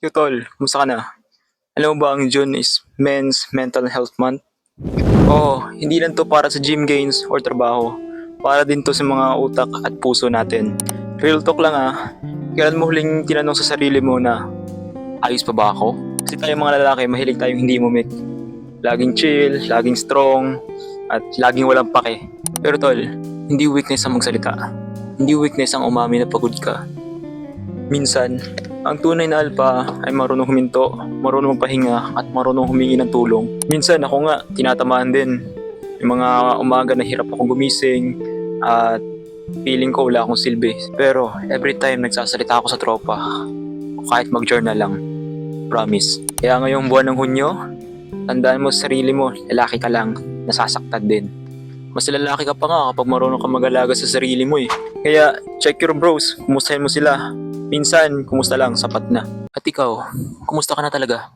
Yo tol, kumusta ka na? Alam mo ba ang June is Men's Mental Health Month? Oo, hindi lang to para sa gym gains or trabaho. Para din to sa mga utak at puso natin. Real talk lang kailan mo huling tinanong sa sarili mo na, ayos pa ba ako? Kasi tayong mga lalaki, mahilig tayong hindi umimik. Laging chill, laging strong, at laging walang pake. Pero tol, hindi weakness ang magsalita. Hindi weakness ang umami na pagod ka. Minsan, ang tunay na alpha ay marunong huminto, marunong magpahinga at marunong humingi ng tulong. Minsan ako nga, tinatamaan din. Yung mga umaga na hirap akong gumising at feeling ko wala akong silbi. Pero every time nagsasalita ako sa tropa, kahit mag-journal lang, promise. Kaya ngayong buwan ng Hunyo, tandaan mo sa sarili mo, lalaki ka lang, nasasaktan din. Mas lalaki ka pa nga kapag marunong ka mag-alaga sa sarili mo eh. Kaya check your bros, kumustahin mo sila. Minsan, kumusta lang, sapat na. At ikaw, kumusta ka na talaga?